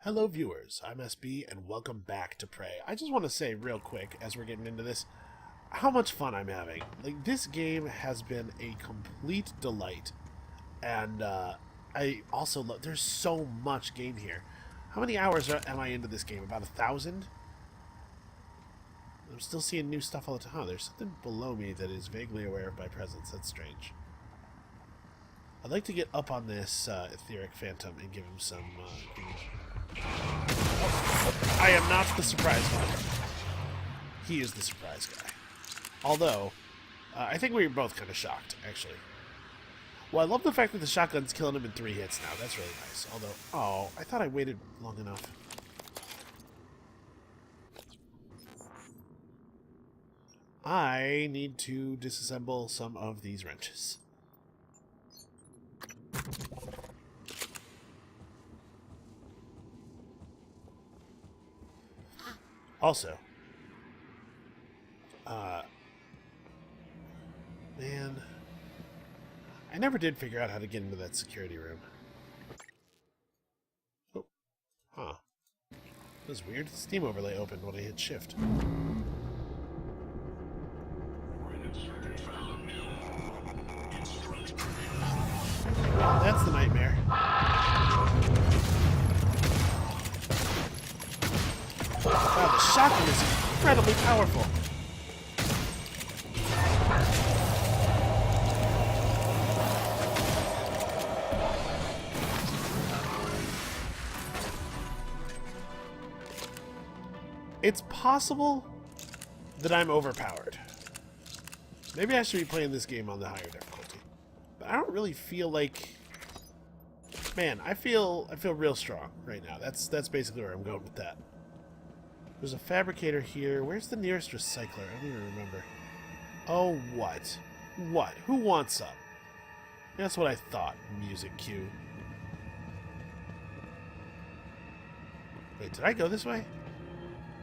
Hello viewers, I'm SB and welcome back to Prey. I just want to say real quick as we're getting into this, how much fun I'm having. Like, this game has been a complete delight, and I also love, there's so much game here. How many hours am I into this game? About 1,000? I'm still seeing new stuff all the time. Oh, there's something below me that is vaguely aware of my presence. That's strange. I'd like to get up on this etheric phantom and give him some... I am not the surprise guy. He is the surprise guy. Although, I think we were both kind of shocked, actually. Well, I love the fact that the shotgun's killing him in 3 hits now. That's really nice. Although, oh, I thought I waited long enough. I need to disassemble some of these wrenches. Also, man, I never did figure out how to get into that security room. Oh, huh. That was weird. The Steam overlay opened when I hit shift. That's the nightmare. Wow, the shotgun is incredibly powerful. It's possible that I'm overpowered. Maybe I should be playing this game on the higher difficulty. But I don't really feel like... Man, I feel real strong right now. That's basically where I'm going with that. There's a fabricator here. Where's the nearest recycler? I don't even remember. Oh, what? What? Who wants some? That's what I thought. Music cue. Wait, did I go this way?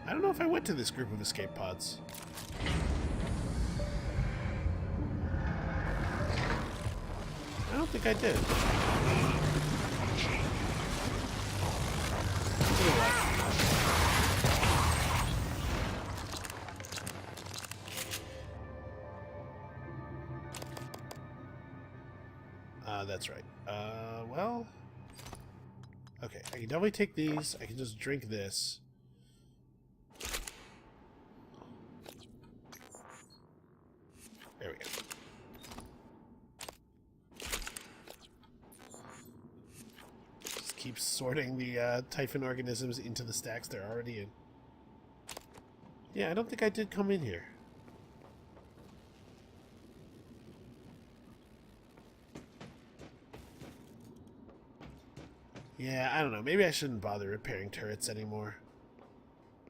I don't know if I went to this group of escape pods. I don't think I did. That's right. Well... Okay, I can definitely take these. I can just drink this. There we go. Just keep sorting the Typhon organisms into the stacks they're already in. Yeah, I don't think I did come in here. Yeah, I don't know. Maybe I shouldn't bother repairing turrets anymore.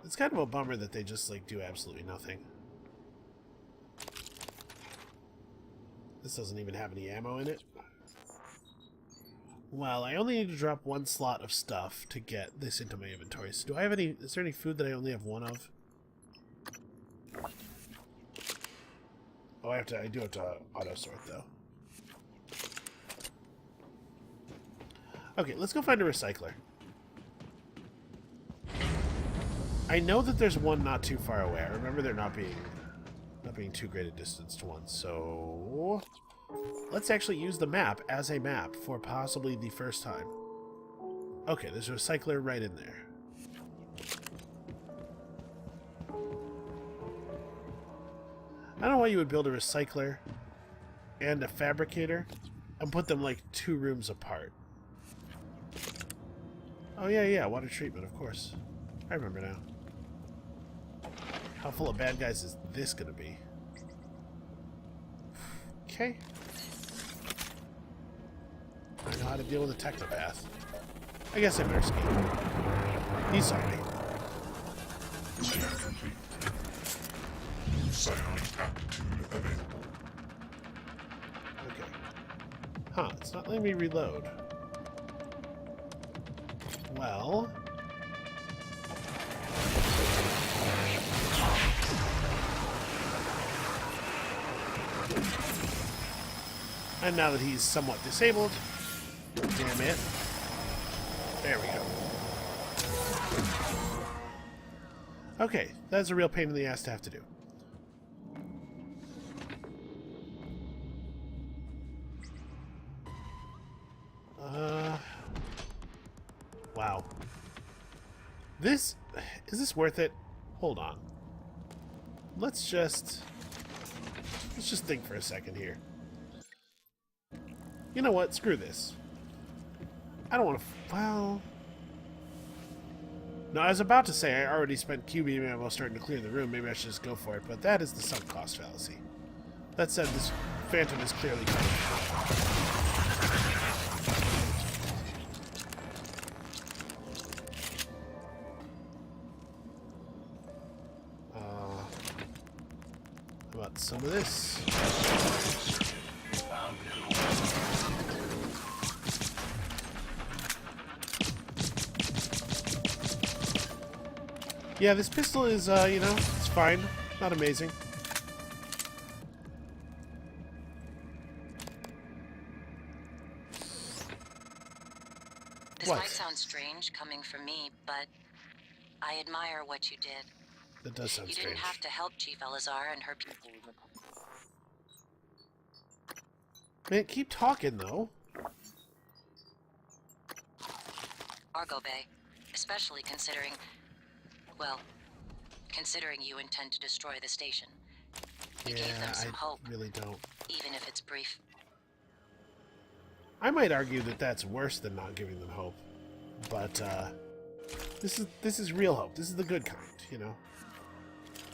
It's kind of a bummer that they just, like, do absolutely nothing. This doesn't even have any ammo in it. Well, I only need to drop 1 slot of stuff to get this into my inventory. So do I have any... Is there any food that I only have 1 of? Oh, I do have to auto-sort, though. Okay, let's go find a recycler. I know that there's one not too far away. I remember there not being too great a distance to one. So let's actually use the map as a map for possibly the first time. Okay, there's a recycler right in there. I don't know why you would build a recycler and a fabricator and put them like 2 rooms apart. Oh, yeah, water treatment, of course. I remember now. How full of bad guys is this gonna be? Okay. I know how to deal with a technopath. I guess I'm risky. He's sorry. Scan complete. New psionic aptitude available. Okay. Huh, it's not letting me reload. Well... And now that he's somewhat disabled, damn it, there we go. Okay, that's a real pain in the ass to have to do. Wow. Is this worth it? Hold on. Let's just think for a second here. You know what? Screw this. I don't want to... Well... No, I was about to say I already spent Q-beam ammo starting to clear the room. Maybe I should just go for it, but that is the sunk cost fallacy. That said, this Phantom is clearly coming. How about some of this? Yeah, this pistol is, you know, it's fine. Not amazing. This might sound strange coming from me, but I admire what you did. That does sound strange. You didn't have to help Chief Elazar and her people. Man, keep talking, though. Argo Bay, especially considering... Well, considering you intend to destroy the station. You gave them some hope. Really don't. Even if it's brief. I might argue that that's worse than not giving them hope. But, this is real hope. This is the good kind, you know?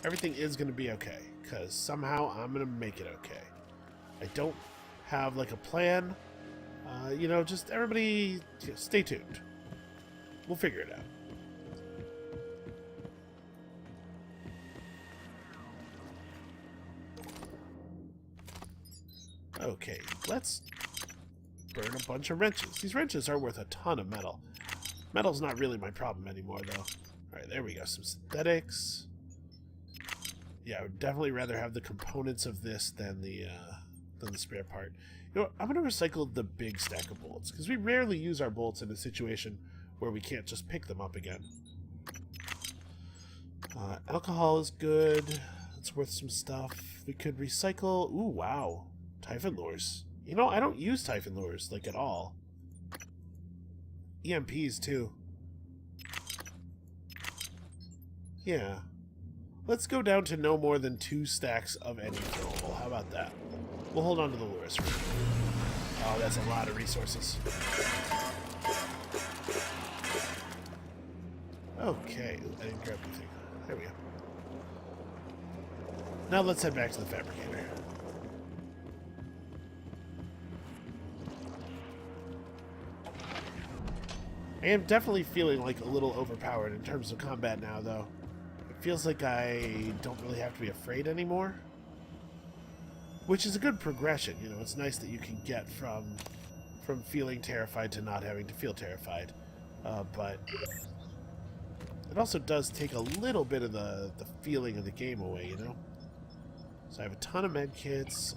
Everything is going to be okay, because somehow I'm going to make it okay. I don't have, like, a plan. You know, just everybody stay tuned. We'll figure it out. Okay, let's burn a bunch of wrenches. These wrenches are worth a ton of metal. Metal's not really my problem anymore, though. Alright, there we go. Some synthetics. Yeah, I would definitely rather have the components of this than the spare part. You know what? I'm going to recycle the big stack of bolts, because we rarely use our bolts in a situation where we can't just pick them up again. Alcohol is good. It's worth some stuff. We could recycle... Ooh, wow. Typhon lures. You know, I don't use Typhon lures, like, at all. EMPs, too. Yeah. Let's go down to no more than 2 stacks of any throwable. How about that? We'll hold on to the lures for now. Oh, that's a lot of resources. Okay. Ooh, I didn't grab anything. There we go. Now let's head back to the fabricator. I am definitely feeling like a little overpowered in terms of combat now, though. It feels like I don't really have to be afraid anymore. Which is a good progression, you know. It's nice that you can get from feeling terrified to not having to feel terrified. But it also does take a little bit of the feeling of the game away, you know? So I have a ton of medkits.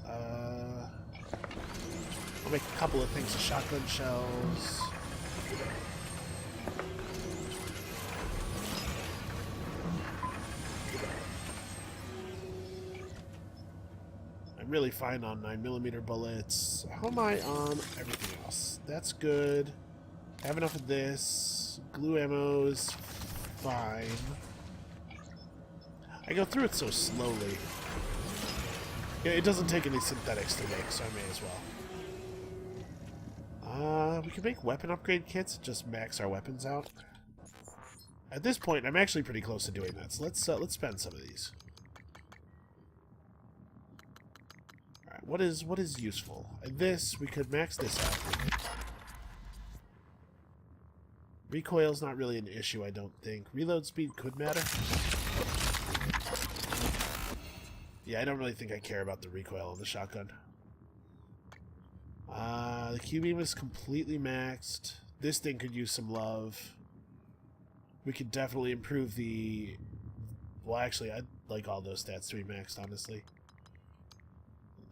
I'll make a couple of things of shotgun shells. I'm really fine on 9mm bullets. How am I on everything else? That's good. Have enough of this. Glue ammo is fine. I go through it so slowly. Yeah, it doesn't take any synthetics to make, so I may as well. We can make weapon upgrade kits and just max our weapons out. At this point, I'm actually pretty close to doing that, so let's spend some of these. Alright, what is useful? This, we could max this out. Recoil's not really an issue, I don't think. Reload speed could matter. Yeah, I don't really think I care about the recoil on the shotgun. The Q-beam is completely maxed. This thing could use some love. We could definitely improve the... Well, actually, I'd like all those stats to be maxed, honestly.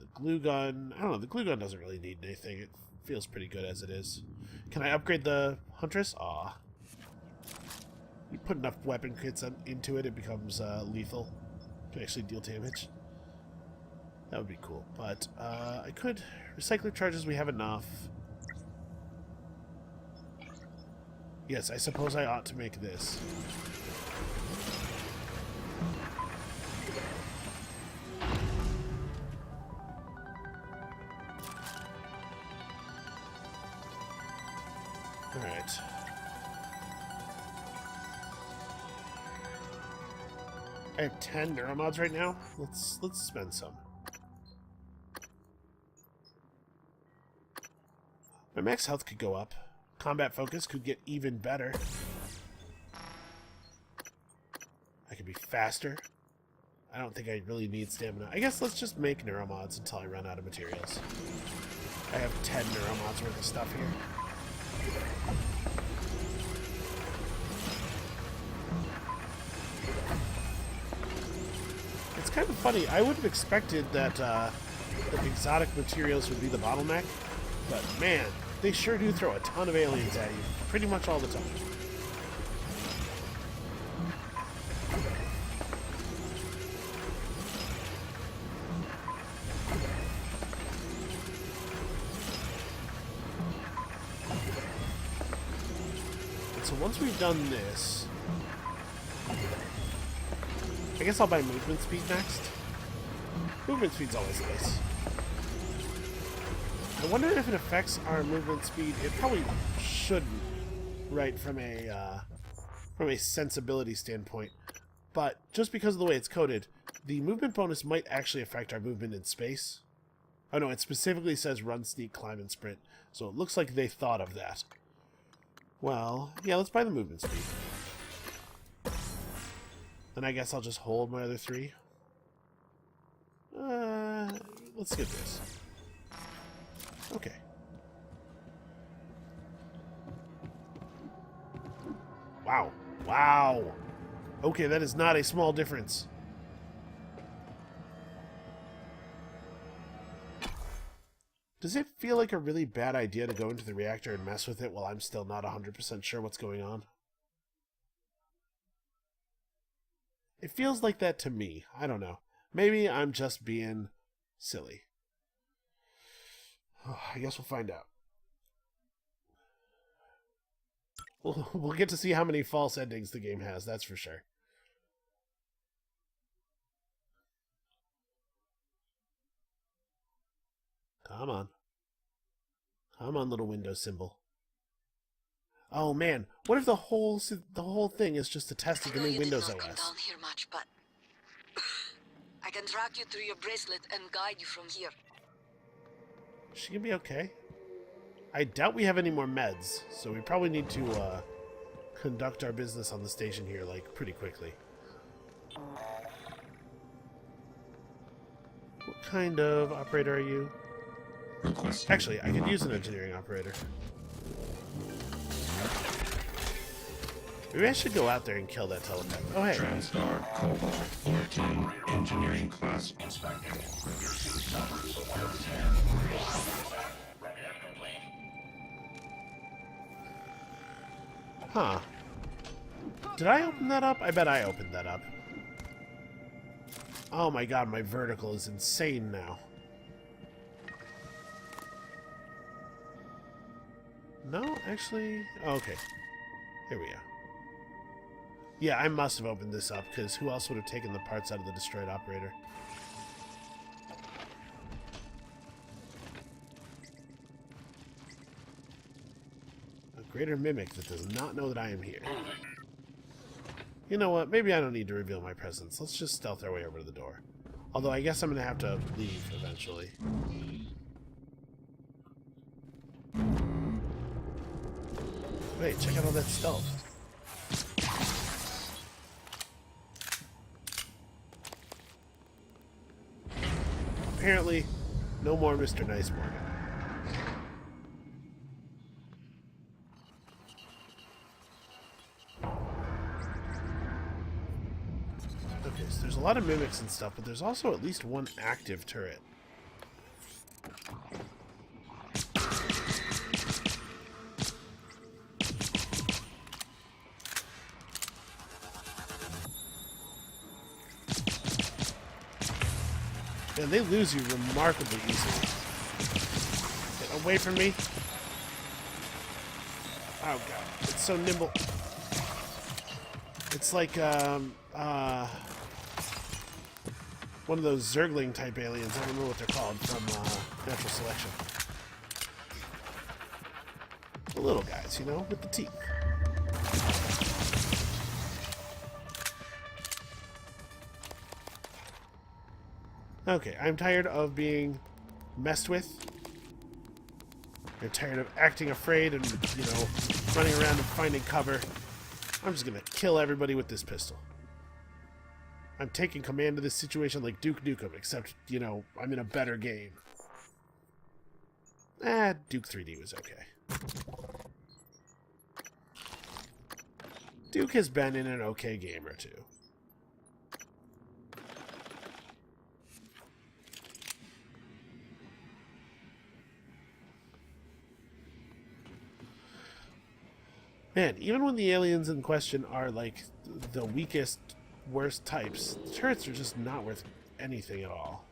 The glue gun... I don't know, the glue gun doesn't really need anything. It feels pretty good as it is. Can I upgrade the Huntress? Aw. put enough weapon kits into it, it becomes lethal. Can actually deal damage. That would be cool. But I could recycler charges. We have enough. Yes, I suppose I ought to make this. All right. I have 10 neuromods right now. Let's spend some. My max health could go up. Combat focus could get even better. I could be faster. I don't think I really need stamina. I guess let's just make neuromods until I run out of materials. I have 10 neuromods worth of stuff here. It's kind of funny. I would have expected that the exotic materials would be the bottleneck, but man, they sure do throw a ton of aliens at you, pretty much all the time. And so once we've done this, I guess I'll buy movement speed next. Movement speed's always nice. I wonder if it affects our movement speed. It probably shouldn't, right, from a sensibility standpoint. But just because of the way it's coded, the movement bonus might actually affect our movement in space. Oh no, it specifically says run, sneak, climb, and sprint. So it looks like they thought of that. Well, yeah, let's buy the movement speed. Then I guess I'll just hold my other 3. Let's get this. Okay. Wow. Wow. Okay, that is not a small difference. Does it feel like a really bad idea to go into the reactor and mess with it while I'm still not 100% sure what's going on? It feels like that to me. I don't know. Maybe I'm just being silly. Oh, I guess we'll find out. We'll get to see how many false endings the game has, that's for sure. Come on. Come on, little window symbol. Oh man, what if the whole thing is just a test of the new Windows OS? Come down here much, but I can track you through your bracelet and guide you from here. Is she gonna be okay? I doubt we have any more meds, so we probably need to conduct our business on the station here, like, pretty quickly. What kind of operator are you? Actually, I could use an engineering operator. Maybe I should go out there and kill that telepath. Oh, hey. TranStar Cobalt 14 Engineering Class Inspector. Huh. Did I open that up? I bet I opened that up. Oh my god, my vertical is insane now. No, actually... Oh, okay. Here we go. Yeah, I must have opened this up, because who else would have taken the parts out of the destroyed operator? A greater mimic that does not know that I am here. You know what? Maybe I don't need to reveal my presence. Let's just stealth our way over to the door. Although I guess I'm going to have to leave eventually. Wait, check out all that stealth. Apparently, no more Mr. Nice Morgan. Okay, so there's a lot of mimics and stuff, but there's also at least one active turret. And they lose you remarkably easily. Get away from me. Oh god, it's so nimble. It's like one of those Zergling type aliens. I don't remember what they're called from Natural Selection. The little guys, you know, with the teeth. Okay, I'm tired of being messed with. I'm tired of acting afraid and, you know, running around and finding cover. I'm just gonna kill everybody with this pistol. I'm taking command of this situation like Duke Nukem, except, you know, I'm in a better game. Duke 3D was okay. Duke has been in an okay game or two. Man, even when the aliens in question are, like, the weakest, worst types, the turrets are just not worth anything at all.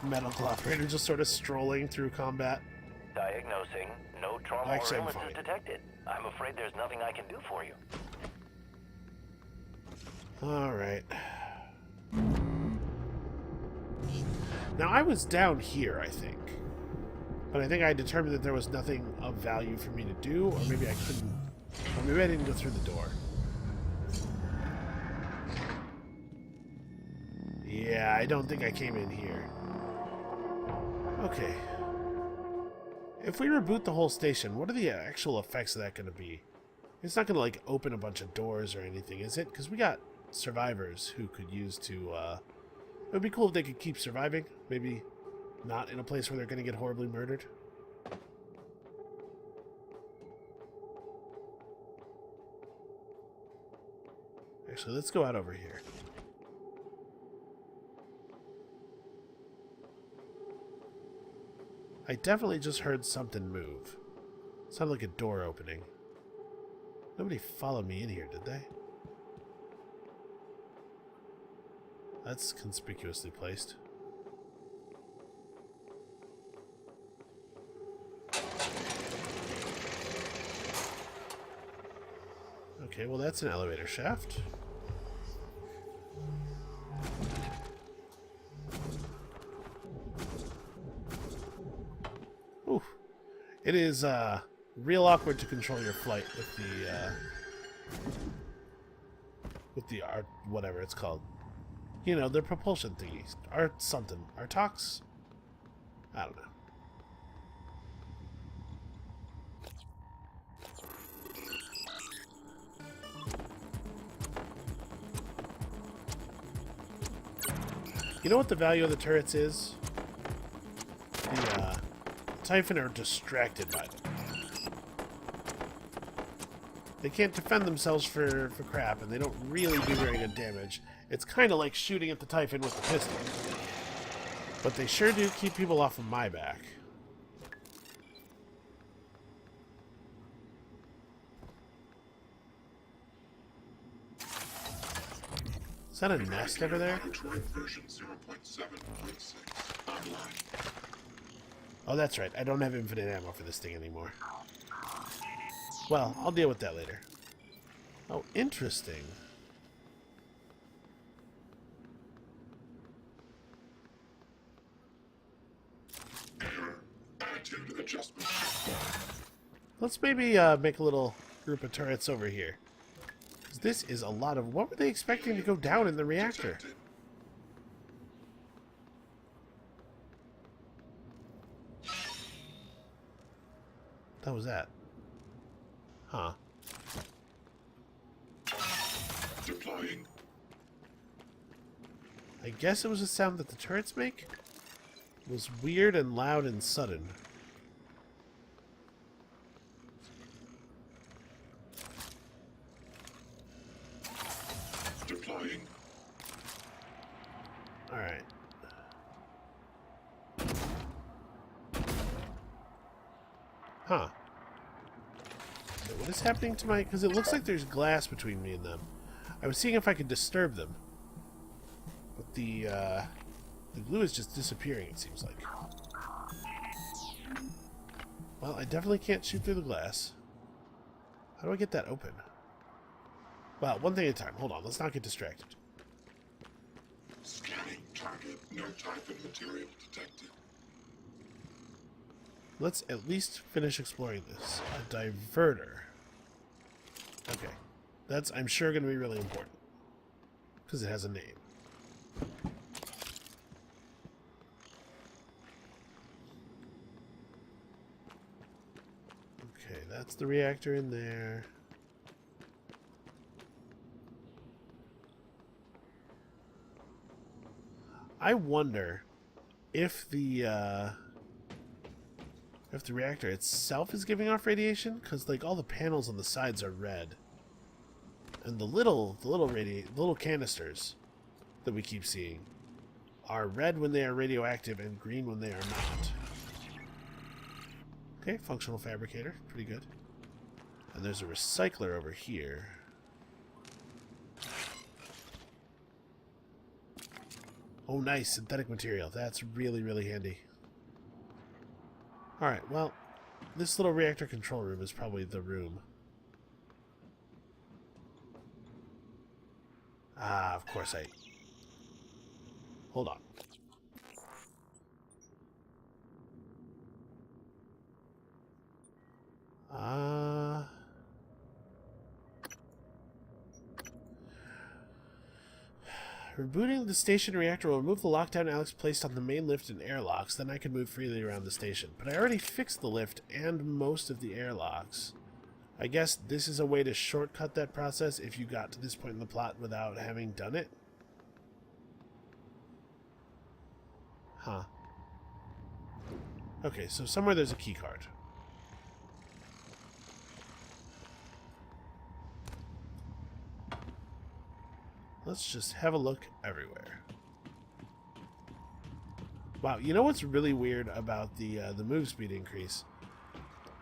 Medical operator just sort of strolling through combat. Diagnosing. No trauma Actually, or I'm illness fine. is detected. I'm afraid there's nothing I can do for you. Alright. Now, I was down here, I think. But I think I determined that there was nothing of value for me to do, or maybe I couldn't... Or maybe I didn't go through the door. Yeah, I don't think I came in here. Okay. If we reboot the whole station, what are the actual effects of that going to be? It's not going to, like, open a bunch of doors or anything, is it? Because we got survivors who could use to, It would be cool if they could keep surviving. Maybe not in a place where they're going to get horribly murdered. Actually, let's go out over here. I definitely just heard something move. Sounded like a door opening. Nobody followed me in here, did they? That's conspicuously placed. Okay, well that's an elevator shaft. Ooh. It is real awkward to control your flight with the art, whatever it's called. You know, the propulsion thingies. Art something. Artox? I don't know. You know what the value of the turrets is? The Typhon are distracted by them. They can't defend themselves for crap, and they don't really do very good damage. It's kind of like shooting at the Typhon with the pistol. But they sure do keep people off of my back. Is that a nest over there? Oh, that's right. I don't have infinite ammo for this thing anymore. Well, I'll deal with that later. Oh, interesting. Attitude adjustment. Let's maybe make a little group of turrets over here. 'Cause this is a lot of... What were they expecting to go down in the reactor? What was that? Huh. Deploying. I guess it was a sound that the turrets make? It was weird and loud and sudden. Alright. Huh. So what is happening to my... Because it looks like there's glass between me and them. I was seeing if I could disturb them. But the glue is just disappearing, it seems like. Well, I definitely can't shoot through the glass. How do I get that open? Well, one thing at a time. Hold on, let's not get distracted. Scanning target. No type of material detected. Let's at least finish exploring this. A diverter. Okay. That's, I'm sure, going to be really important. Because it has a name. Okay, that's the reactor in there. I wonder if the reactor itself is giving off radiation, because like all the panels on the sides are red, and the little canisters that we keep seeing are red when they are radioactive and green when they are not. Okay, functional fabricator, pretty good. And there's a recycler over here. Oh, nice. Synthetic material. That's really, really handy. Alright, well, this little reactor control room is probably the room. Ah, of course I... Hold on. Rebooting the station reactor will remove the lockdown Alex placed on the main lift and airlocks, then I can move freely around the station. But I already fixed the lift and most of the airlocks. I guess this is a way to shortcut that process if you got to this point in the plot without having done it? Huh. Okay, so somewhere there's a key card. Let's just have a look everywhere. Wow, you know what's really weird about the move speed increase?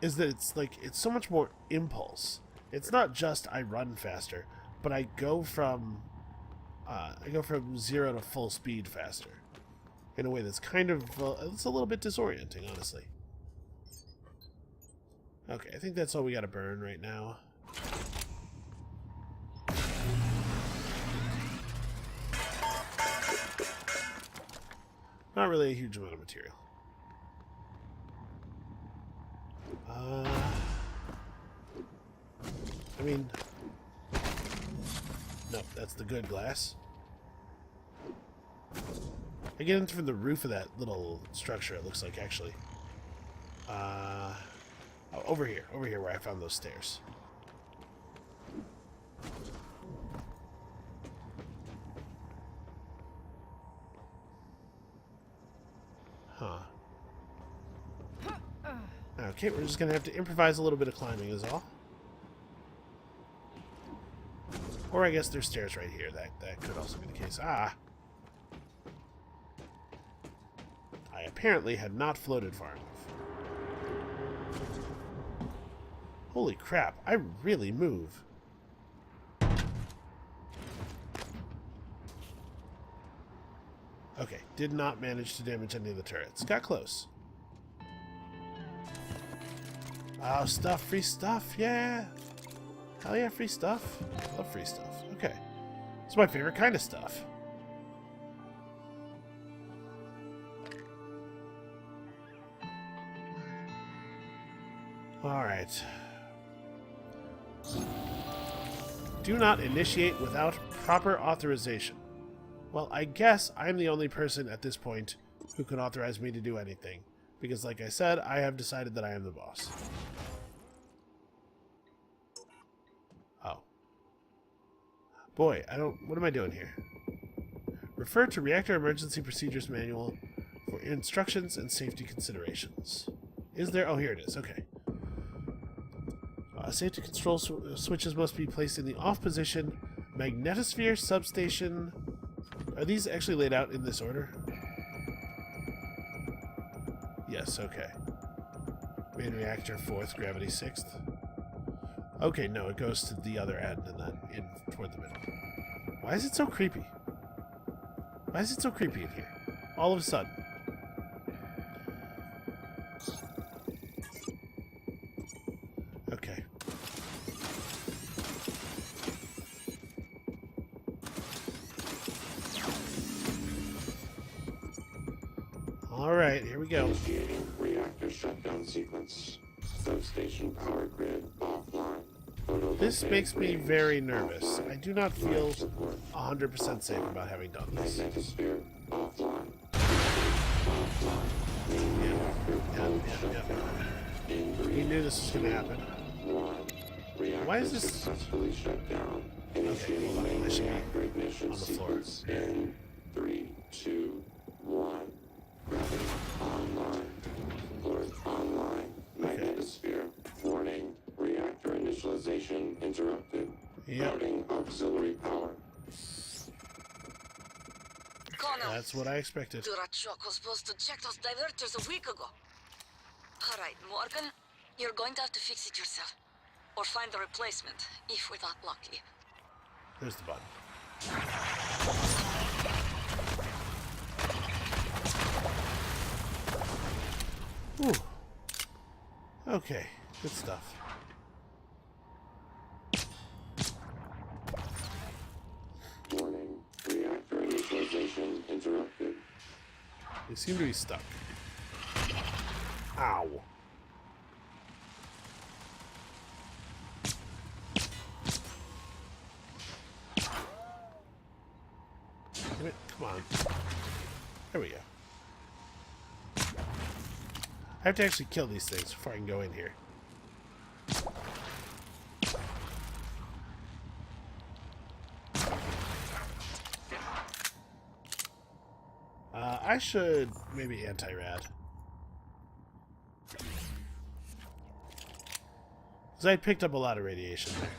Is that it's so much more impulse. It's not just I run faster, but I go from 0 to full speed faster. In a way that's kind of it's a little bit disorienting, honestly. Okay, I think that's all we gotta burn right now. Not really a huge amount of material. I mean... No, that's the good glass. I get in from the roof of that little structure, it looks like, actually. Oh, over here where I found those stairs. Huh. Okay, we're just gonna have to improvise a little bit of climbing is all. Or I guess there's stairs right here. That could also be the case. Ah! I apparently had not floated far enough. Holy crap, I really move. Okay, did not manage to damage any of the turrets. Got close. Oh, stuff, free stuff, yeah! Hell yeah, free stuff. Love free stuff. Okay. It's my favorite kind of stuff. Alright. Do not initiate without proper authorization. Well, I guess I'm the only person at this point who can authorize me to do anything. Because, like I said, I have decided that I am the boss. Oh. Boy, what am I doing here? Refer to Reactor Emergency Procedures Manual for instructions and safety considerations. Is there? Oh, here it is. Okay. Safety control switches must be placed in the off position. Magnetosphere substation. Are these actually laid out in this order? Yes, okay. Main reactor 4th, gravity 6th. Okay, no, it goes to the other end and then in toward the middle. Why is it so creepy? Why is it so creepy in here? All of a sudden. Okay. Alright, here we go. Initiating reactor shutdown sequence. Substation power grid offline. This makes me very nervous. I do not feel 100% safe about having done this. Magnetosphere offline. Yep. He knew this was going to happen. Why is this? Successfully shut down. Okay, hold on. I should be on the floor. In 3, 2, 1. Gravity online. Floor online. Magnetosphere. Warning. Reactor initialization interrupted. Yep. Routing auxiliary power. Connell, That's what I expected. Durachok was supposed to check those diverters a week ago. Alright, Morgan, you're going to have to fix it yourself. Or find a replacement, if we're not lucky. There's the button. Whew. Okay, good stuff. Warning. Reactor initialization interrupted. They seem to be stuck. Ow. Damn it, come on. There we go. I have to actually kill these things before I can go in here. I should maybe anti-rad. Because I picked up a lot of radiation there.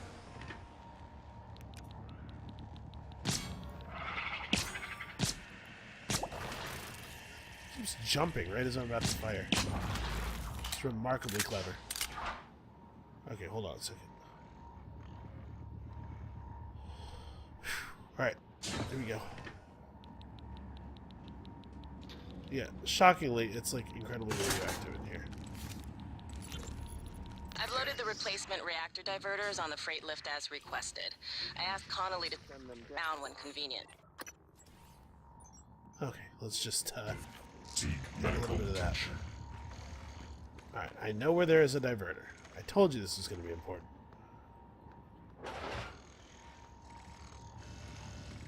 Keeps jumping right as I'm about to fire. It's remarkably clever. Okay, hold on a second. Alright, there we go. Yeah, shockingly, it's like incredibly radioactive in here. I've loaded the replacement reactor diverters on the freight lift as requested. I asked Connolly to trim them down when convenient. Okay, let's just get a little bit of that. Alright, I know where there is a diverter. I told you this was going to be important.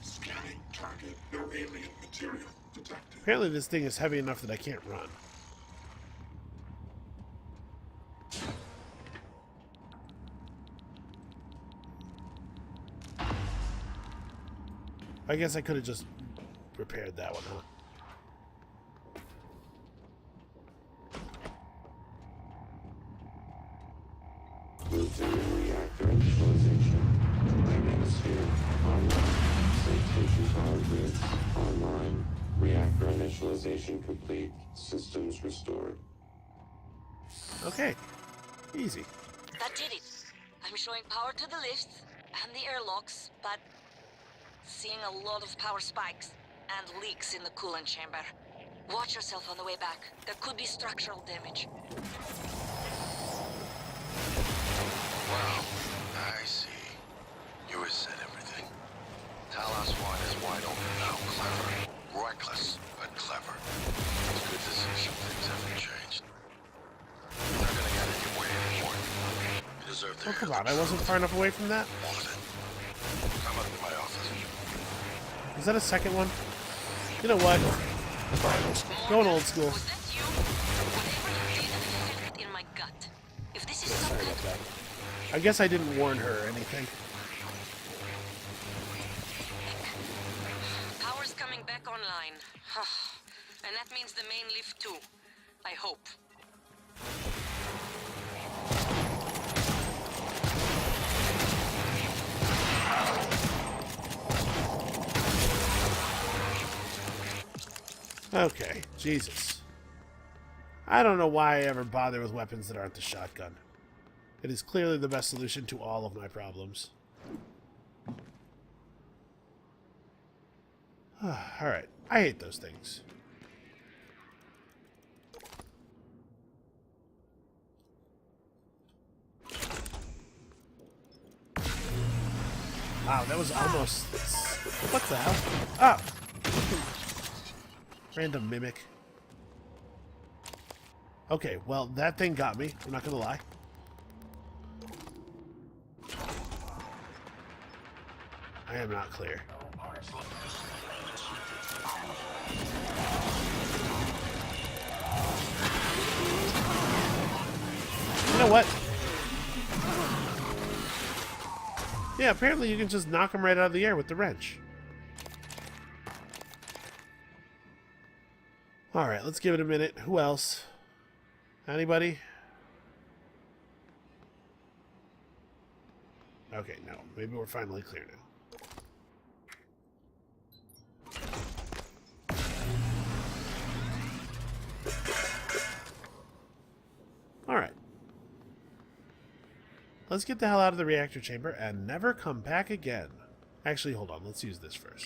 Scanning target. No alien material detected. Apparently this thing is heavy enough that I can't run. I guess I could have just repaired that one, huh? Routine reactor initialization. Magnetosphere online. Substation power grids online. Reactor initialization complete. Systems restored. Okay. Easy. That did it. I'm showing power to the lifts and the airlocks, but seeing a lot of power spikes and leaks in the coolant chamber. Watch yourself on the way back. There could be structural damage. Well, I see. You reset everything. Talos I is wide open now. Clever. Reckless, but clever. It's good to see some things haven't changed. You're not gonna get in your way anymore. You deserve to Oh, hear come the on. I wasn't truth. far enough away from that. Want it? Come up to my office. Is that a second one? You know what? Going old school. Was that you? Whatever you did, I felt it in my gut. If this is some Sorry kind about of that. I guess I didn't warn her or anything. power's coming back online. And that means the main lift too. I hope. Okay, Jesus. I don't know why I ever bother with weapons that aren't the shotgun. It is clearly the best solution to all of my problems. Alright, I hate those things. Wow, that was almost... What the hell? Oh! Random mimic. Okay, well, that thing got me. I'm not gonna lie. I am not clear. You know what? Yeah, apparently you can just knock him right out of the air with the wrench. Alright, let's give it a minute. Who else? Anybody? Okay, no. Maybe we're finally clear now. Alright. Let's get the hell out of the reactor chamber and never come back again. Actually, hold on. Let's use this first.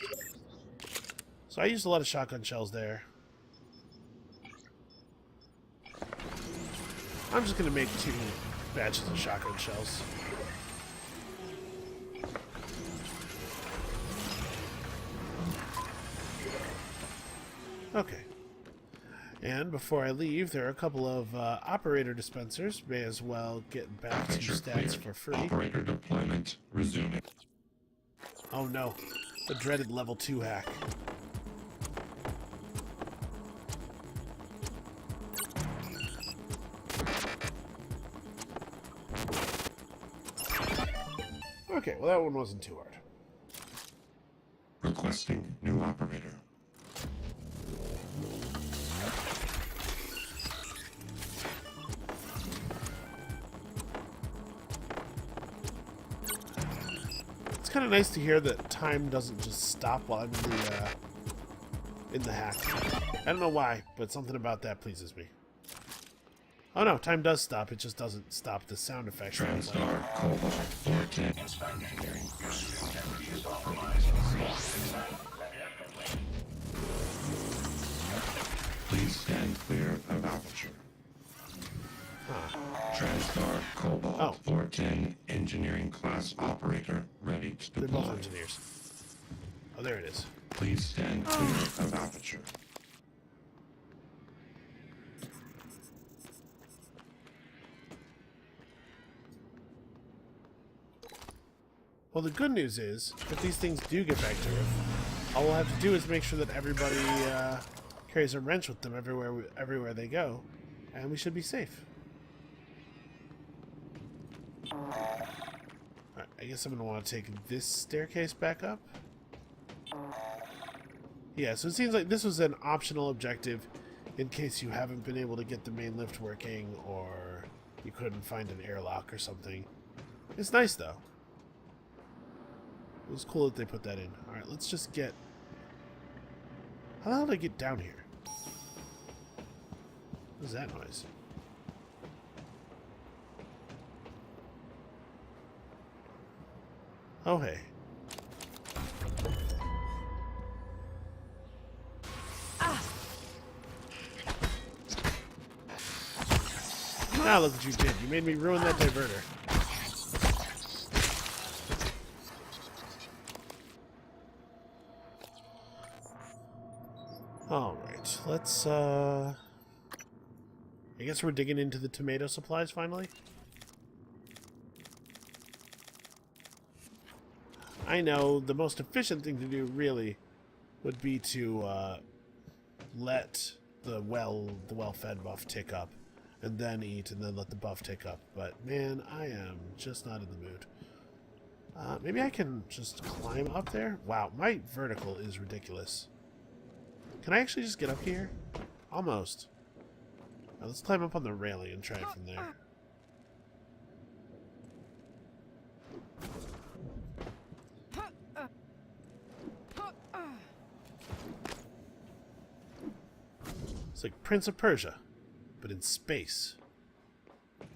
So I used a lot of shotgun shells there. I'm just going to make 2 batches of shotgun shells. Okay. And before I leave, there are a couple of operator dispensers. May as well get back to stats for free. Operator deployment resuming. Oh no. The dreaded level 2 hack. Okay, well that one wasn't too hard. Requesting new operator. It's kind of nice to hear that time doesn't just stop while I'm in the hack. I don't know why, but something about that pleases me. Oh no, time does stop. It just doesn't stop the sound effects. TranStar Cobalt 410. Please stand clear of aperture. TranStar Cobalt 410 engineering class operator ready to They're deploy. both engineers. Oh, there it is. Please stand clear of aperture. Well, the good news is, if these things do get back to Earth, all we'll have to do is make sure that everybody carries a wrench with them everywhere they go, and we should be safe. Alright, I guess I'm going to want to take this staircase back up. Yeah, so it seems like this was an optional objective in case you haven't been able to get the main lift working, or you couldn't find an airlock or something. It's nice, though. It was cool that they put that in. Alright, let's just get... How the hell did I get down here? What is that noise? Oh, hey. Now look what you did. You made me ruin that diverter. Alright, let's, I guess we're digging into the tomato supplies finally? I know the most efficient thing to do, really, would be to, let the well-fed buff tick up, and then eat, and then let the buff tick up. But, man, I am just not in the mood. Maybe I can just climb up there? Wow, my vertical is ridiculous. Can I actually just get up here? Almost. Now let's climb up on the railing and try it from there. It's like Prince of Persia, but in space.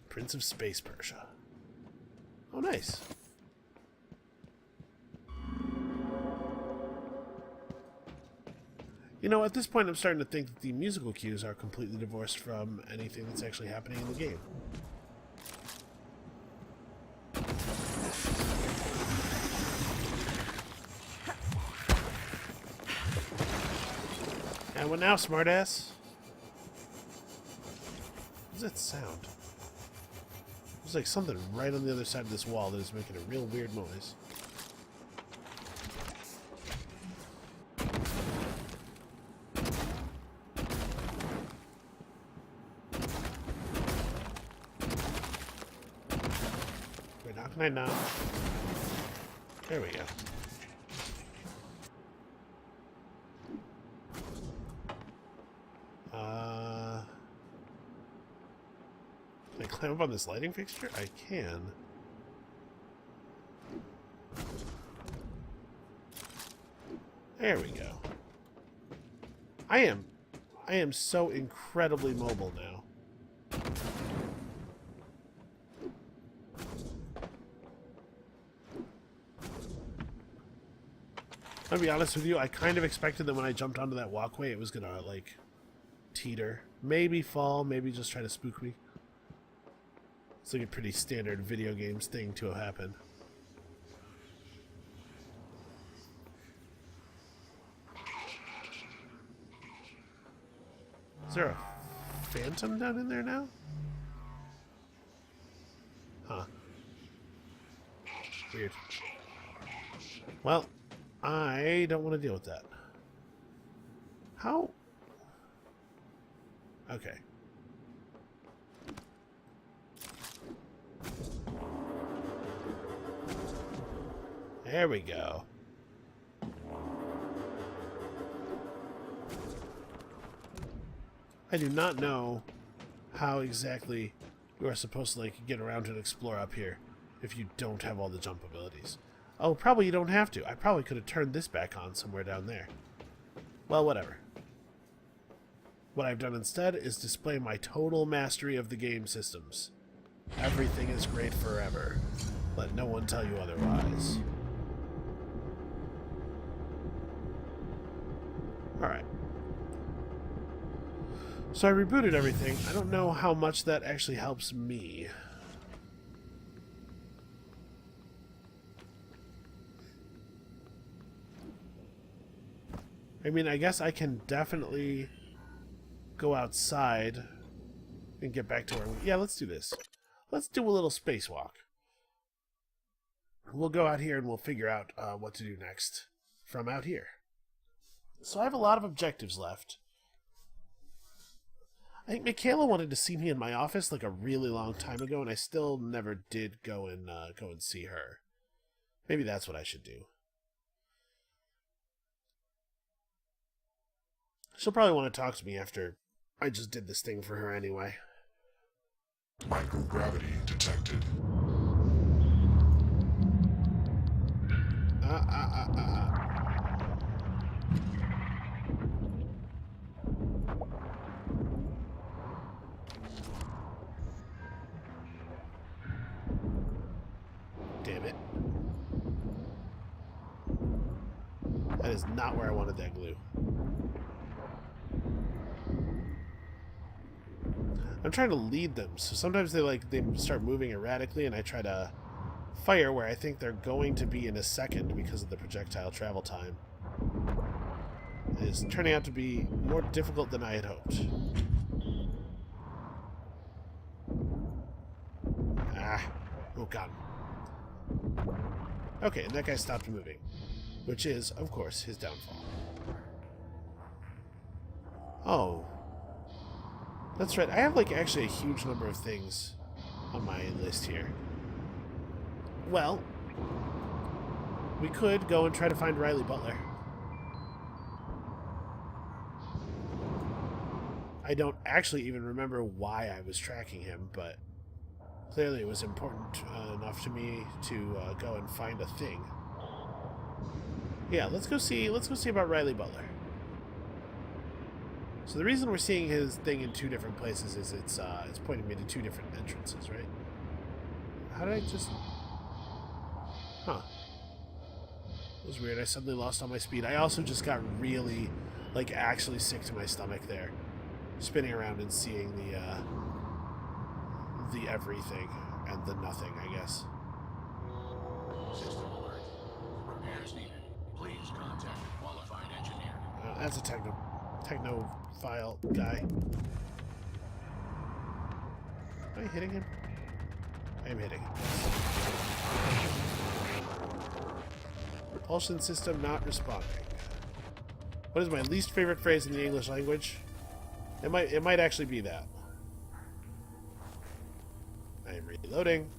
Prince of Space Persia. Oh, nice. You know, at this point, I'm starting to think that the musical cues are completely divorced from anything that's actually happening in the game. And what now, smartass? What does that sound? There's like something right on the other side of this wall that is making a real weird noise. Wait, how can I not? There we go. Can I climb up on this lighting fixture? I can. There we go. I am so incredibly mobile now. I'll be honest with you, I kind of expected that when I jumped onto that walkway it was gonna, like, teeter. Maybe fall, maybe just try to spook me. It's like a pretty standard video games thing to happen. Is there a phantom down in there now? Huh. Weird. Well, I don't want to deal with that. How? Okay. There we go. I do not know how exactly you are supposed to, like, get around and explore up here if you don't have all the jump abilities. Oh, probably you don't have to. I probably could have turned this back on somewhere down there. Well, whatever. What I've done instead is display my total mastery of the game systems. Everything is great forever. Let no one tell you otherwise. Alright. So I rebooted everything. I don't know how much that actually helps me. I mean, I guess I can definitely go outside and get back to where we... Yeah, let's do this. Let's do a little spacewalk. We'll go out here and we'll figure out what to do next from out here. So I have a lot of objectives left. I think Mikaela wanted to see me in my office like a really long time ago, and I still never did go and see her. Maybe that's what I should do. She'll probably want to talk to me after I just did this thing for her anyway. Microgravity detected. Damn it. That is not where I wanted that glue. I'm trying to lead them, so sometimes they start moving erratically, and I try to fire where I think they're going to be in a second because of the projectile travel time. It is turning out to be more difficult than I had hoped. Oh god. Okay, and that guy stopped moving, which is, of course, his downfall. Oh. That's right, I have, like, actually a huge number of things on my list here. Well, we could go and try to find Riley Butler. I don't actually even remember why I was tracking him, but clearly it was important enough to me to go and find a thing. Yeah, let's go see about Riley Butler. So the reason we're seeing his thing in two different places is it's pointing me to two different entrances, right? How did I just... Huh. It was weird. I suddenly lost all my speed. I also just got really, like, actually sick to my stomach there. Spinning around and seeing the everything and the nothing, I guess. System alert. Repairs needed. Please contact a qualified engineer. That's a technophile guy. Am I hitting him? I am hitting him. Propulsion system not responding. What is my least favorite phrase in the English language? It might actually be that. I am reloading.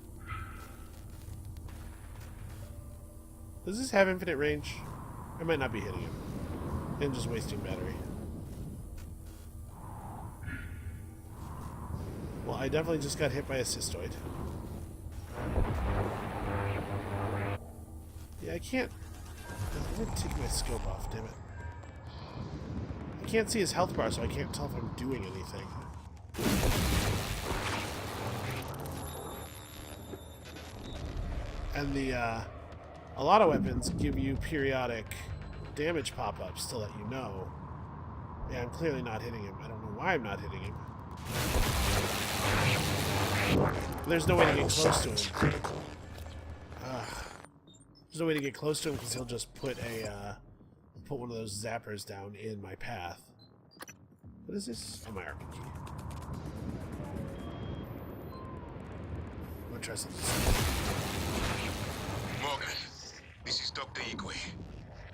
Does this have infinite range? I might not be hitting him. And just wasting battery. Well, I definitely just got hit by a cystoid. Yeah, I can't... I'm gonna take my scope off, damn it. I can't see his health bar, so I can't tell if I'm doing anything. And a lot of weapons give you periodic damage pop-ups to let you know. Yeah, I'm clearly not hitting him. I don't know why I'm not hitting him. There's no way to get close to him. There's no way to get close to him because he'll just put one of those zappers down in my path. What is this? Oh, my Arkane key. I'm gonna try something. Morgan, this is Dr. Igwe.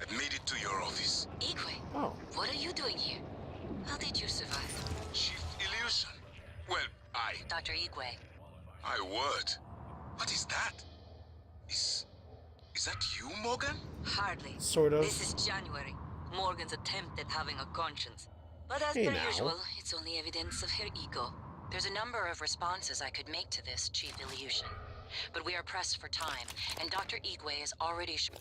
I've made it to your office. Igwe, Oh, what are you doing here? How did you survive? Chief Illusion. Well, Dr. Igwe, I would. What is that? Is that you, Morgan? Hardly. sort of. This is January. Morgan's attempt at having a conscience. But as Hey, per now. usual, it's only evidence of her ego. there's a number of responses I could make to this, Chief Illusion. But we are pressed for time, and Dr. Igwe has already shown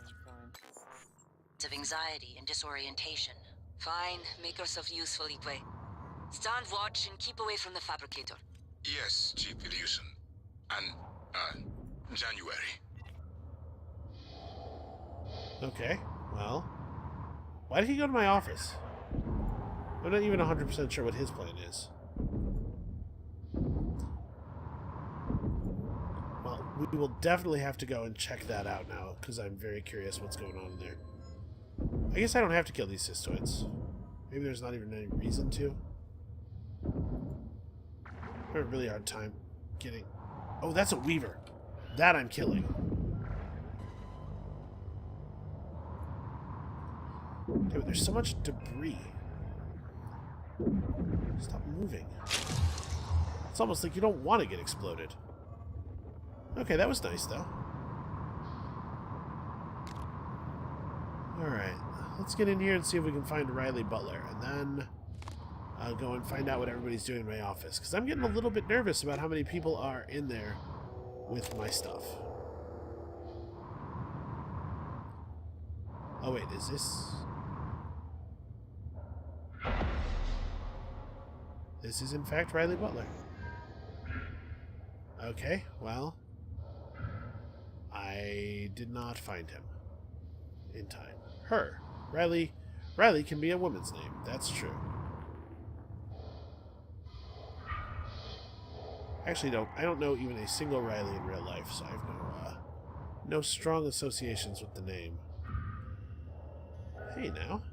of anxiety and disorientation. Fine, make yourself useful, Igwe. Stand watch and keep away from the fabricator. Yes, Chief Illusion. And, January. Okay, well. Why did he go to my office? I'm not even 100% sure what his plan is. Well, we will definitely have to go and check that out now, because I'm very curious what's going on in there. I guess I don't have to kill these cystoids. Maybe there's not even any reason to. I have a really hard time getting... Oh, that's a Weaver. That I'm killing. Dude, there's so much debris. Stop moving. It's almost like you don't want to get exploded. Okay, that was nice, though. Alright, let's get in here and see if we can find Riley Butler, and then I'll go and find out what everybody's doing in my office, because I'm getting a little bit nervous about how many people are in there with my stuff. Oh wait, is this... This is in fact Riley Butler. Okay, well... I did not find him in time. Her. Riley can be a woman's name. That's true. Actually, I don't know even a single Riley in real life, so I have no strong associations with the name. Hey, now.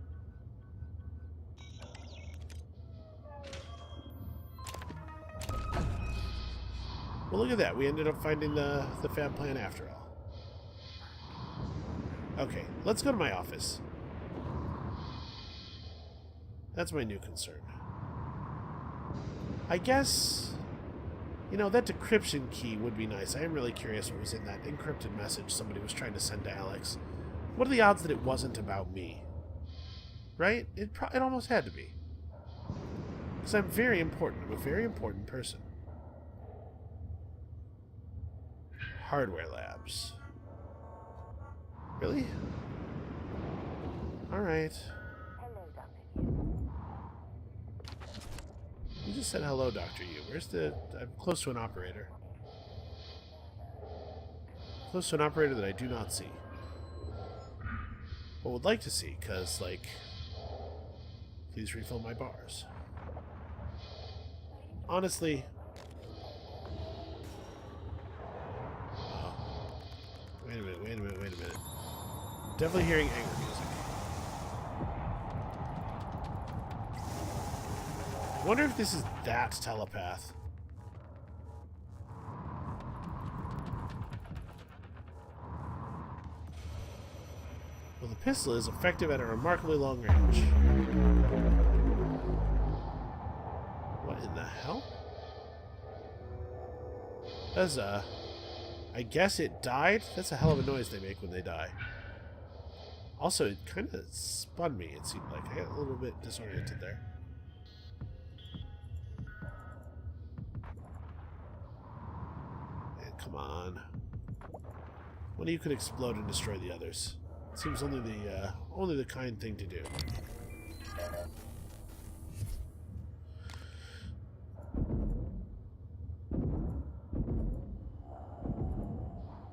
Well, look at that. We ended up finding the fab plan after all. Okay, let's go to my office. That's my new concern. I guess, you know, that decryption key would be nice. I am really curious what was in that encrypted message somebody was trying to send to Alex. What are the odds that it wasn't about me? Right? It almost had to be. Because I'm very important. I'm a very important person. Hardware labs. Really? Alright. Hello, Dr. Hughes. just said hello, Dr. Yu. Where's the... I'm close to an operator. Close to an operator that I do not see. But would like to see, because, like... Please refill my bars. Honestly... Oh. Wait a minute. Definitely hearing anger music. I wonder if this is that telepath. Well, the pistol is effective at a remarkably long range. What in the hell? That's I guess it died? That's a hell of a noise they make when they die. Also, it kind of spun me, it seemed like. I got a little bit disoriented there. Man, come on. One of you could explode and destroy the others. It seems only the kind thing to do.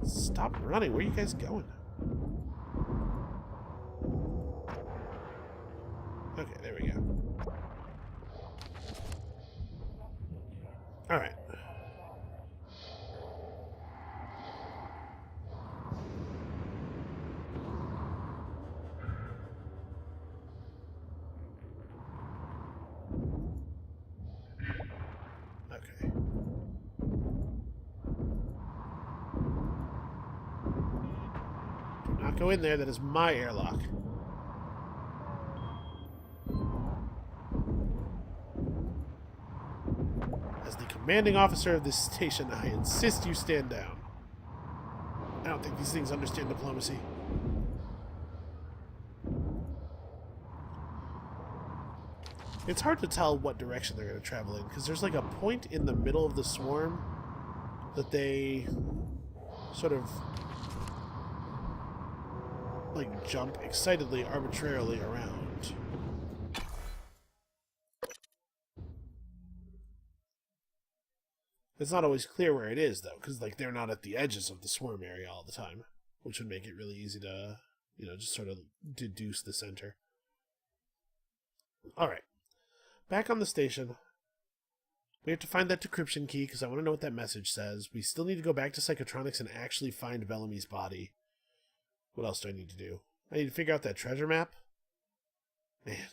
Stop running. Where are you guys going? Okay, there we go. Alright. Okay. Do not go in there. That is my airlock. As the commanding officer of this station, I insist you stand down. I don't think these things understand diplomacy. It's hard to tell what direction they're going to travel in, because there's like a point in the middle of the swarm that they sort of like jump excitedly, arbitrarily around. It's not always clear where it is, though, because like they're not at the edges of the swarm area all the time, which would make it really easy to, you know, just sort of deduce the center. All right. Back on the station. We have to find that decryption key because I want to know what that message says. We still need to go back to Psychotronics and actually find Bellamy's body. What else do I need to do? I need to figure out that treasure map. Man,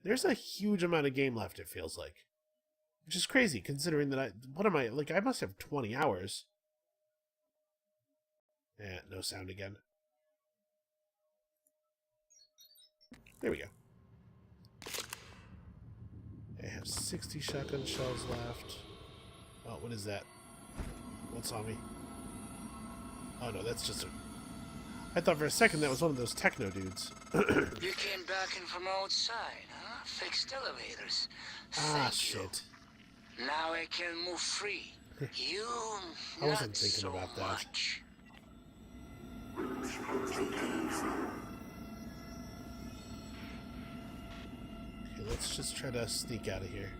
there's a huge amount of game left, it feels like. Which is crazy considering that I must have 20 hours. Eh, no sound again. There we go. I have 60 shotgun shells left. Oh, what is that? What's on me? Oh no, that's just a... I thought for a second that was one of those techno dudes. You came back in from outside, huh? Fixed elevators. Ah, Thank shit. You. Now I can move free. You I wasn't not thinking so about that. much. Okay, let's just try to sneak out of here.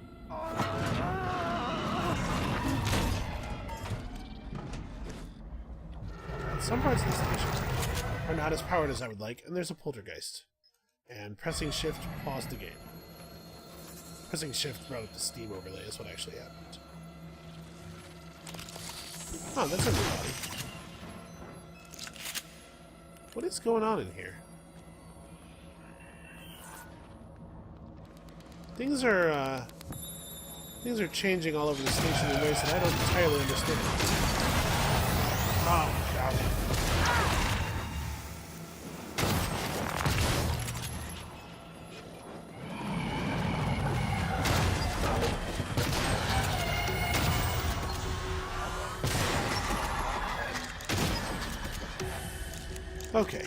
Some parts of the station are not as powered as I would like, and there's a poltergeist. And pressing shift paused the game. Pressing shift brought up the Steam overlay is what actually happened. Oh, that's a new body. What is going on in here? Things are changing all over the station in ways that I don't entirely understand. Oh, God. Okay.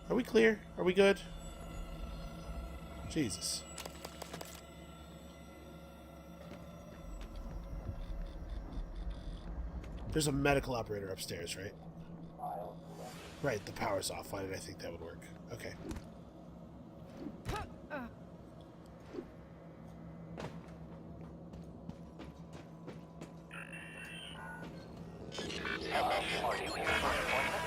Are we clear? Are we good? Jesus. There's a medical operator upstairs, right? Right, the power's off. Why did I think that would work? Okay. Are you here for an appointment?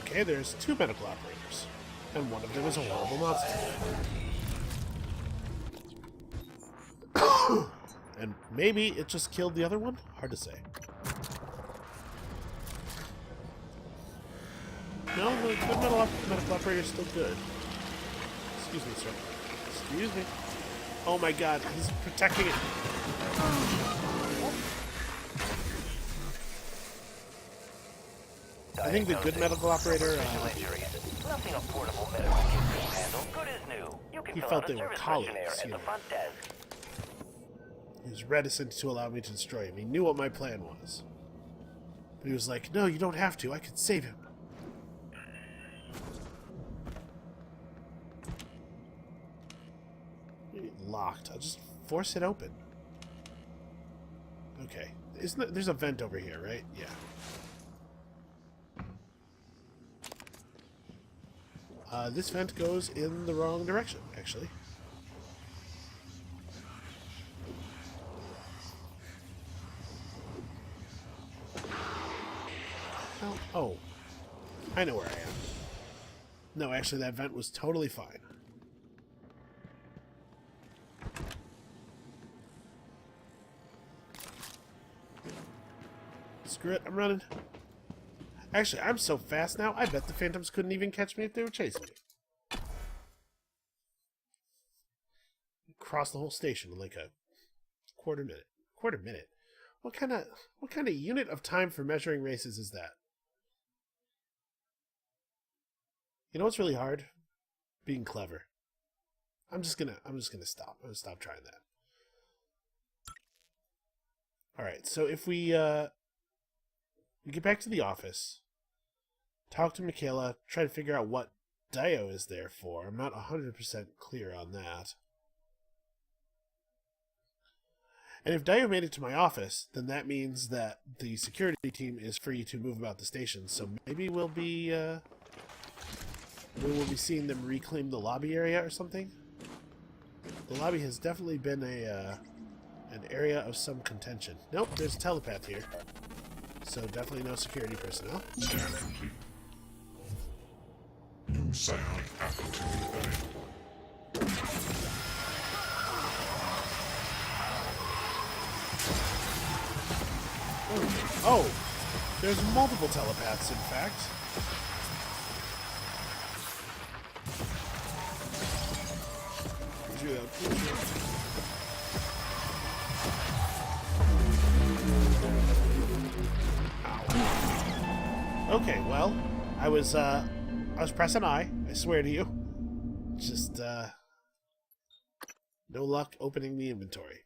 Okay, there's 2 medical operators. And one of them is a horrible monster. And maybe it just killed the other one? Hard to say. No, the medical operator is still good. Excuse me, sir. Excuse me. Oh my god, he's protecting it. I think the good medical operator, Nothing a portable medical kit can handle. Good as new. You can he fill felt out they a were service colleagues, questionnaire at you the know. front desk. He was reticent to allow me to destroy him. He knew what my plan was. But he was like, no, you don't have to. I could save him. Locked. I'll just force it open. Okay. There's a vent over here, right? Yeah. This vent goes in the wrong direction, actually. Oh. I know where I am. No, actually, that vent was totally fine. Screw it, I'm running. Actually, I'm so fast now, I bet the Phantoms couldn't even catch me if they were chasing me. Cross the whole station in like a quarter minute. Quarter minute? What kind of unit of time for measuring races is that? You know what's really hard? Being clever. I'm just gonna stop. I'm gonna stop trying that. Alright, so if we get back to the office, talk to Mikaela, try to figure out what Dio is there for. I'm not 100% clear on that. And if Dio made it to my office, then that means that the security team is free to move about the station. So maybe we'll be seeing them reclaim the lobby area or something. The lobby has definitely been an area of some contention. Nope, there's a telepath here. So definitely no security personnel. Scan complete. New psionic aptitude available. Oh, there's multiple telepaths, in fact. Okay, well, I was pressing I swear to you. Just, no luck opening the inventory.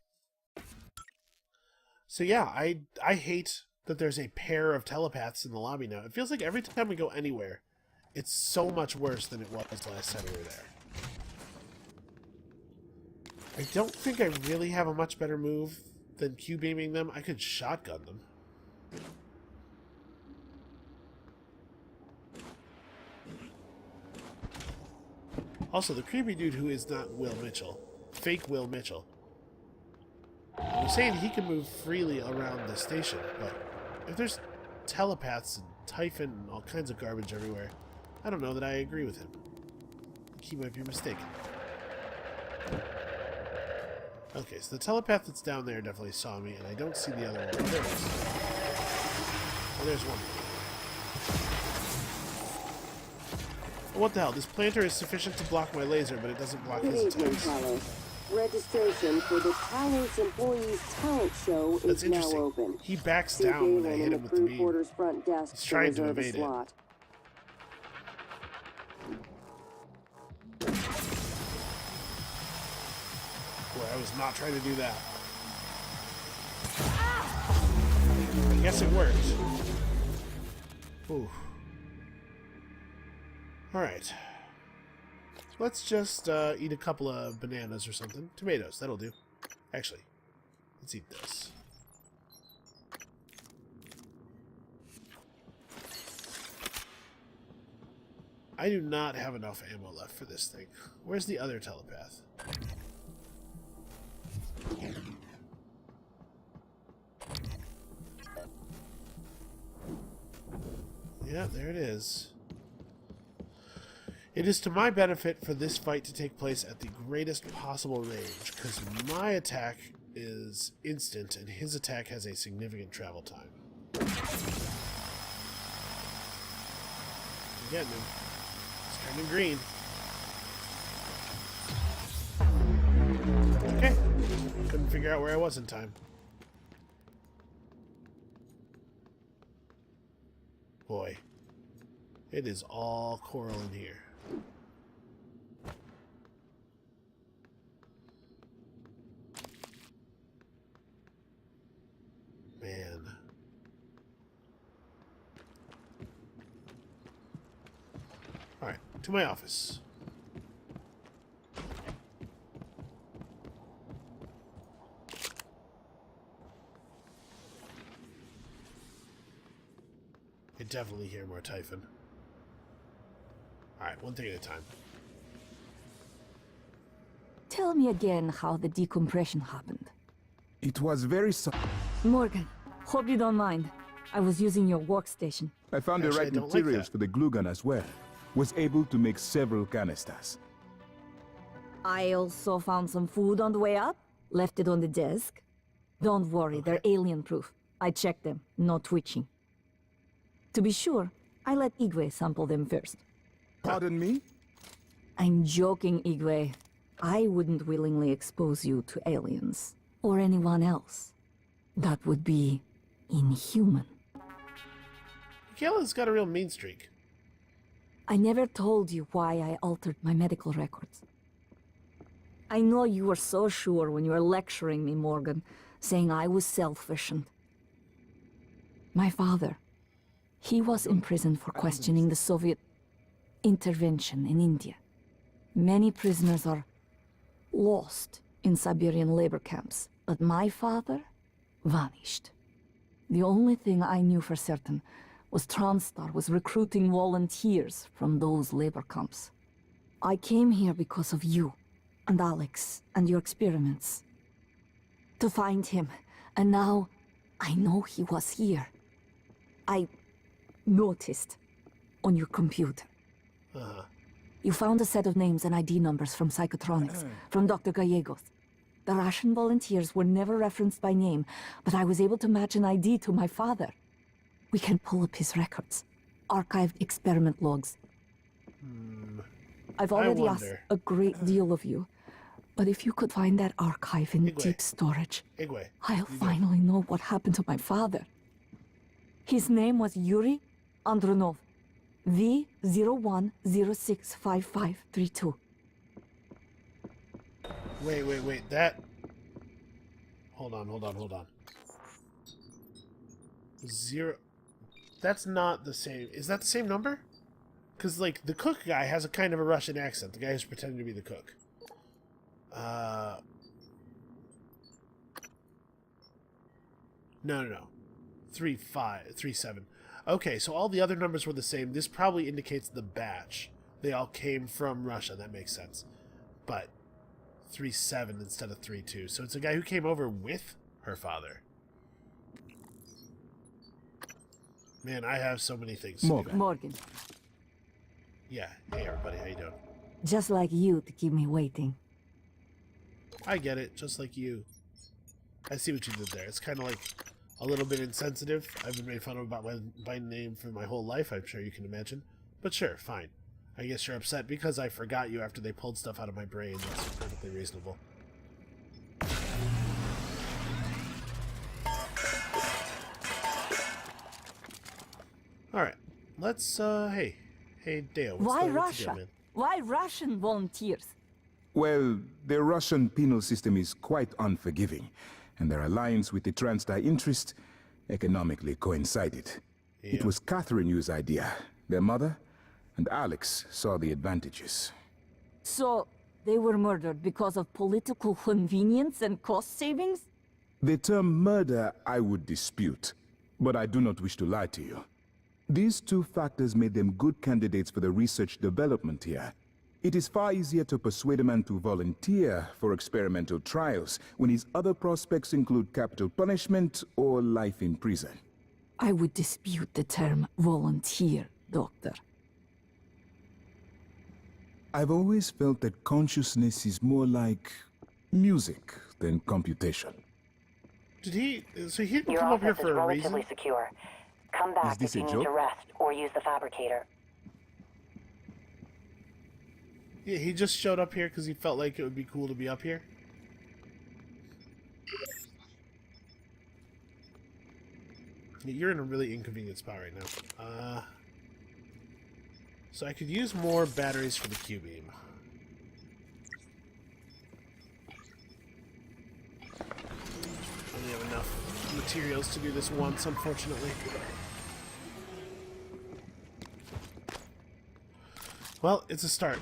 So yeah, I hate that there's a pair of telepaths in the lobby now. It feels like every time we go anywhere, it's so much worse than it was last time we were there. I don't think I really have a much better move than Q-beaming them. I could shotgun them. Also, the creepy dude who is not Will Mitchell, fake Will Mitchell, I'm saying he can move freely around the station, but if there's telepaths and Typhon and all kinds of garbage everywhere, I don't know that I agree with him. He might be mistaken. Okay, so the telepath that's down there definitely saw me, and I don't see the other one. There it is. Oh, there's one. What the hell? This planter is sufficient to block my laser, but it doesn't block his Good evening, attacks. Talos. Registration for the Talos Employees Talent Show That's is now interesting. open. He backs See down when I Galen hit in him the with the crew beam. quarters front desk He's trying to reserve a evade it. slot. Boy, I was not trying to do that. I guess it worked. Ooh. Alright. Let's just eat a couple of bananas or something. Tomatoes, that'll do. Actually, let's eat this. I do not have enough ammo left for this thing. Where's the other telepath? Yeah, there it is. It is to my benefit for this fight to take place at the greatest possible range, because my attack is instant and his attack has a significant travel time. I'm getting him. It's turning green. Okay. Couldn't figure out where I was in time. Boy. It is all coral in here. Man. Alright, to my office. I definitely hear more Typhon. Alright, one thing at a time. Tell me again how the decompression happened. It was very Morgan, hope you don't mind. I was using your workstation. I found the Actually, right I don't materials like that. for the glue gun as well. Was able to make several canisters. I also found some food on the way up. Left it on the desk. Don't worry, they're alien-proof. I checked them. No twitching. To be sure, I let Igwe sample them first. Pardon me? I'm joking, Igwe. I wouldn't willingly expose you to aliens. Or anyone else. That would be inhuman. Mikaela's got a real mean streak. I never told you why I altered my medical records. I know you were so sure when you were lecturing me, Morgan, saying I was selfish and... My father, he was imprisoned for questioning the Soviet intervention in India. Many prisoners are lost in Siberian labor camps, but my father vanished. The only thing I knew for certain was TranStar was recruiting volunteers from those labor camps. I came here because of you, and Alex, and your experiments. To find him, and now I know he was here. I noticed on your computer. You found a set of names and ID numbers from Psychotronics, from Dr. Gallegos. The Russian volunteers were never referenced by name, but I was able to match an ID to my father. We can pull up his records, archived experiment logs. I've already asked a great deal of you, but if you could find that archive in deep storage, I'll finally know what happened to my father. His name was Yuri Andronov, V01065532. Wait, that... Hold on. Zero... That's not the same... Is that the same number? Because, like, the cook guy has a kind of a Russian accent. The guy who's pretending to be the cook. No. 37. Okay, so all the other numbers were the same. This probably indicates the batch. They all came from Russia. That makes sense. But 37 instead of 32. So it's a guy who came over with her father. Man, I have so many things to do. Morgan. Yeah. Hey, everybody. How you doing? Just like you to keep me waiting. I get it. Just like you. I see what you did there. It's kind of like a little bit insensitive. I've been made fun of about my name for my whole life, I'm sure you can imagine. But sure, fine. I guess you're upset because I forgot you after they pulled stuff out of my brain. That's perfectly reasonable. Alright. Let's, hey, Deo, Why what's Russia? the deal, man? Why Russian volunteers? Well, the Russian penal system is quite unforgiving, and their alliance with the TranStar interest economically coincided. Yeah. It was Catherine Yu's idea. Their mother and Alex saw the advantages. So, they were murdered because of political convenience and cost savings? The term murder I would dispute, but I do not wish to lie to you. These two factors made them good candidates for the research development here. It is far easier to persuade a man to volunteer for experimental trials when his other prospects include capital punishment or life in prison. I would dispute the term volunteer, Doctor. I've always felt that consciousness is more like music than computation. Did he? So he didn't Your come up here office for is a reason? relatively secure. Come back this if you a need joke? to rest or use the fabricator. Yeah, he just showed up here because he felt like it would be cool to be up here. Yeah, you're in a really inconvenient spot right now. So I could use more batteries for the Q-beam. Only have enough materials to do this once, unfortunately. Well, it's a start.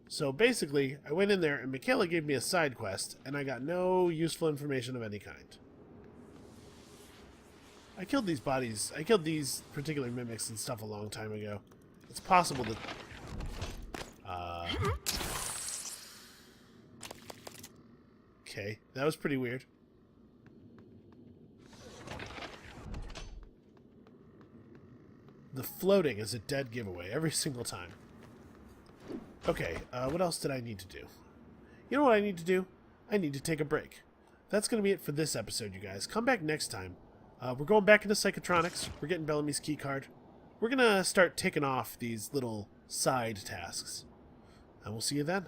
So basically, I went in there and Mikaela gave me a side quest, and I got no useful information of any kind. I killed these bodies, I killed these particular mimics and stuff a long time ago. It's possible that... Okay, that was pretty weird. The floating is a dead giveaway every single time. Okay, what else did I need to do? You know what I need to do? I need to take a break. That's going to be it for this episode, you guys. Come back next time. We're going back into Psychotronics. We're getting Bellamy's keycard. We're going to start ticking off these little side tasks. And we'll see you then.